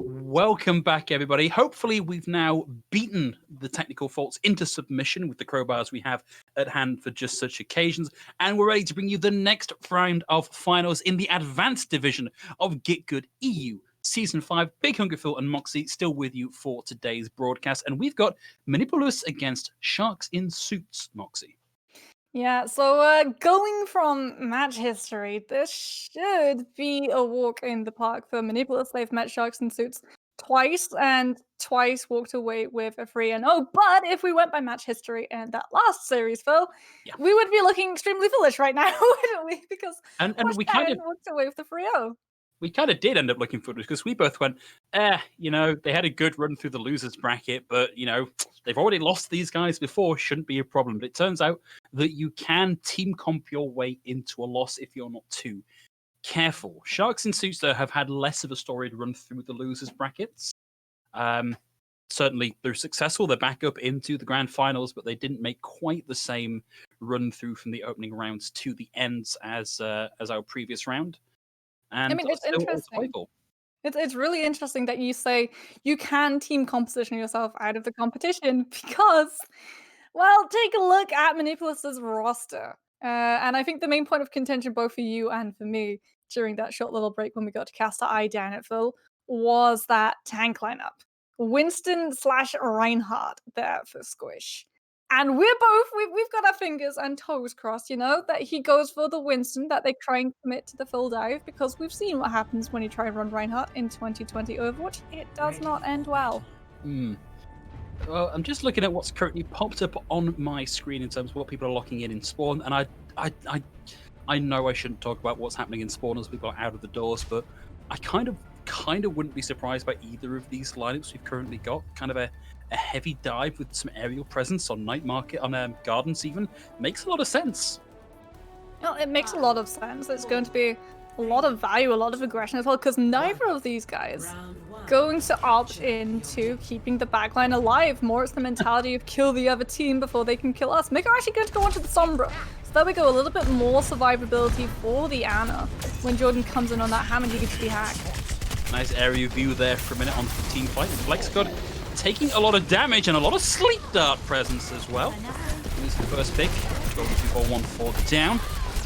Welcome back, everybody. Hopefully, we've now beaten the technical faults into submission with the crowbars we have at hand for just such occasions, and we're ready to bring you the next round of finals in the advanced division of GitGud EU Season 5. Big Hungry Phil and Moxie still with you for today's broadcast, and we've got Manipulus against Sharks in Suits, Moxie. Yeah, so going from match history, this should be a walk in the park for Manipulus. They've met Sharks in Suits twice, and twice walked away with a 3-0. But if we went by match history and that last series, Phil, we would be looking extremely foolish right now, wouldn't we? Because and we kind of walked away with the 3-0. We kind of did end up looking foolish because we both went, they had a good run through the losers bracket, but, they've already lost these guys before, shouldn't be a problem. But it turns out that you can team comp your way into a loss if you're not too careful. Sharks in Suits, though, have had less of a storied run through the losers brackets. Certainly, they're successful. They're back up into the grand finals, but they didn't make quite the same run through from the opening rounds to the ends as our previous round. And I mean, it's interesting. It's really interesting that you say you can team composition yourself out of the competition because, well, take a look at Manipulus's roster. And I think the main point of contention, both for you and for me, during that short little break when we got to cast our eye down at Phil, was that tank lineup. Winston/Reinhardt there for Squish. And we've got our fingers and toes crossed, that he goes for the Winston, that they try and commit to the full dive, because we've seen what happens when you try and run Reinhardt in 2020 Overwatch. It does not end well. Well, I'm just looking at what's currently popped up on my screen in terms of what people are locking in Spawn, and I know I shouldn't talk about what's happening in Spawn as we got out of the doors, but I kind of wouldn't be surprised by either of these lineups we've currently got. Kind of a heavy dive with some aerial presence on Night Market, on Gardens even, makes a lot of sense. Well, it makes a lot of sense. It's going to be a lot of value, a lot of aggression as well, because neither of these guys going to opt into keeping the backline alive. More it's the mentality of kill the other team before they can kill us. Miko actually going to go onto the Sombra. So there we go, a little bit more survivability for the Ana when Jordan comes in on that Hammond he gets to be hacked. Nice area view there for a minute on the team fight. FlexGod taking a lot of damage and a lot of sleep dart presence as well. Here's the first pick. Golden 2-4-1-4 down.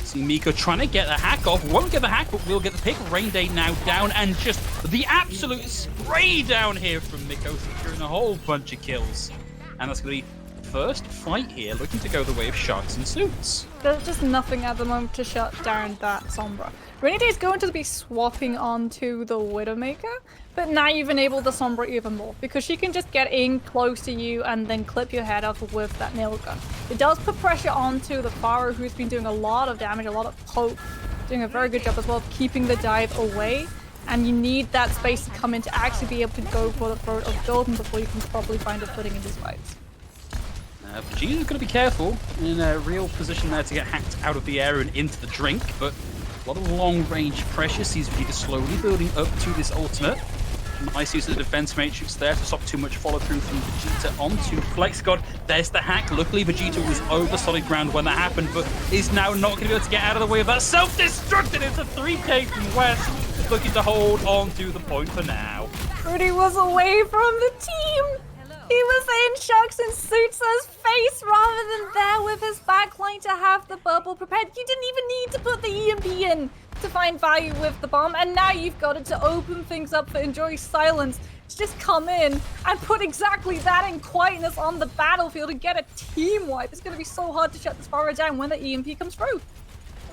See Miko trying to get the hack off. Won't get the hack, but will get the pick. Rain Day now down, and just the absolute spray down here from Miko, securing a whole bunch of kills. And that's going to be first fight here, looking to go the way of Sharks in Suits. There's just nothing at the moment to shut down that Sombra. Rainy Day is going to be swapping onto the Widowmaker, but now you've enabled the Sombra even more, because she can just get in close to you and then clip your head off with that nail gun. It does put pressure onto the Pharah, who's been doing a lot of damage, a lot of poke, doing a very good job as well of keeping the dive away, and you need that space to come in to actually be able to go for the throat of Golden before you can properly find a footing in these fights. Vegeta's going to be careful, in a real position there to get hacked out of the air and into the drink, but a lot of long-range pressure sees Vegeta slowly building up to this ultimate. Nice use of the defense matrix there to stop too much follow-through from Vegeta onto FlexGod. There's the hack. Luckily, Vegeta was over solid ground when that happened, but is now not going to be able to get out of the way of that self-destructed. It's a 3K from West, looking to hold on to the point for now. Rudy was away from the team. He was in Sharks in Suits' face rather than there with his backline to have the bubble prepared. You didn't even need to put the EMP in to find value with the bomb, and now you've got it to open things up for Enjoy Silence to just come in and put exactly that in quietness on the battlefield and get a team wipe. It's going to be so hard to shut this Pharah down when the EMP comes through.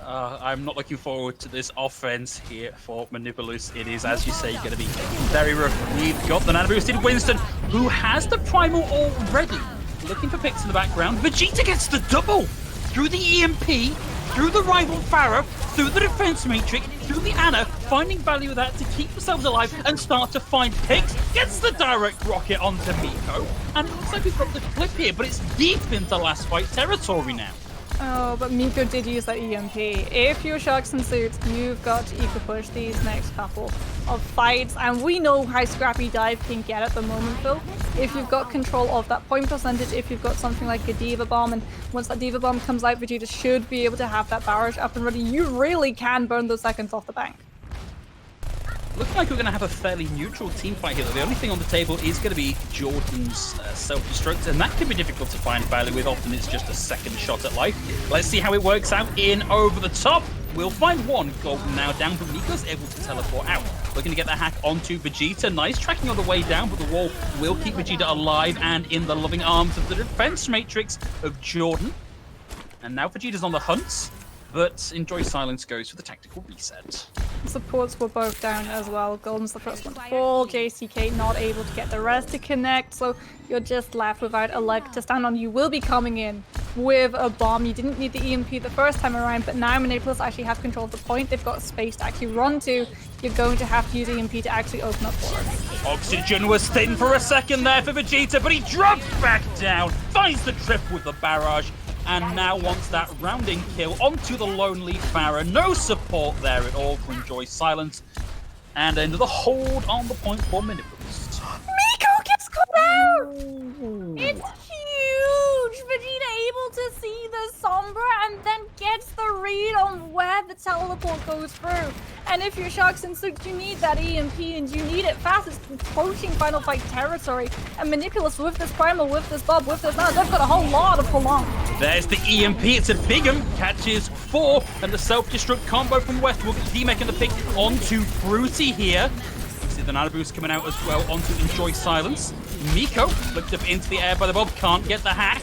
I'm not looking forward to this offense here for Manipulus. It is, as you say, going to be very rough. We've got the nano-boosted Winston, who has the primal already. Looking for picks in the background. Vegeta gets the double through the EMP, through the rival Pharah, through the defense matrix, through the Ana, finding value of that to keep themselves alive and start to find picks. Gets the direct rocket onto Miko, and it looks like we've got the clip here, but it's deep into last fight territory now. Oh, but Miko did use that EMP. If you're Sharks in Suits, you've got to eco push these next couple of fights, and we know how scrappy Dive can get at the moment, Phil. If you've got control of that point percentage, if you've got something like a Diva Bomb, and once that Diva Bomb comes out, Vegeta should be able to have that barrage up and ready. You really can burn those seconds off the bank. looking like we're going to have a fairly neutral team fight here. The only thing on the table is going to be Jordan's self-destruct, and that can be difficult to find value with. Often it's just a second shot at life. Let's see how it works out in over the top. We'll find one. Golden now down, but Miko's able to teleport out. Looking to get the hack onto Vegeta. Nice tracking on the way down, but the wall will keep Vegeta alive and in the loving arms of the defense matrix of Jordan. And now Vegeta's on the hunt, but Enjoy Silence goes for the tactical reset. Supports were both down as well. Golden's the first one to fall. JCK not able to get the rest to connect, so you're just left without a leg to stand on. You will be coming in with a bomb. You didn't need the EMP the first time around, but now Manipulus actually have control of the point. They've got space to actually run to. You're going to have to use EMP to actually open up for us. Oxygen was thin for a second there for Vegeta, but he drops back down, finds the trip with the barrage, and now wants that rounding kill onto the Lonely Farah. No support there at all to Enjoy Silence. And into the hold on the point for Manipulus. Miko gets caught out! It's huge! Vegeta able to see the Sombra and then gets the read on where the teleport goes through. And if you're Sharks and Suits, you need that EMP and you need it fast. It's approaching Final Fight territory. And Manipulus with this Primal, with this Bob, with this now, they've got a whole lot of prolong. There's the EMP, it's a big 'em, catches 4, and the self-destruct combo from West will get D-Mech the pick onto Fruity here. You see the Nano Boost coming out as well onto Enjoy Silence. Miko flipped up into the air by the Bob, can't get the hack.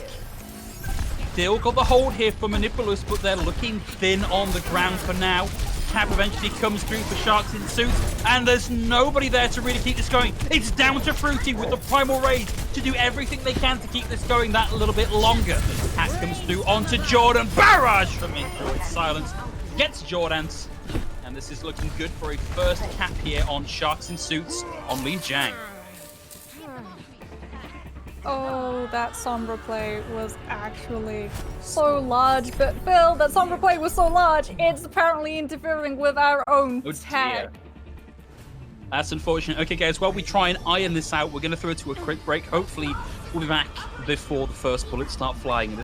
Still got the hold here for Manipulus, but they're looking thin on the ground for now. Cap eventually comes through for Sharks in Suits, and there's nobody there to really keep this going. It's down to Fruity with the Primal Rage to do everything they can to keep this going that little bit longer. Hack comes through onto Jordan. Barrage from Enjoy Silence. Gets Jordans. And this is looking good for a first cap here on Sharks in Suits on Li Jiang. Oh, that Sombra play was actually so large. But Phil, that Sombra play was so large, it's apparently interfering with our own tag. That's unfortunate. Okay, guys, while we try and iron this out, we're going to throw it to a quick break. Hopefully, we'll be back before the first bullets start flying.